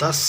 10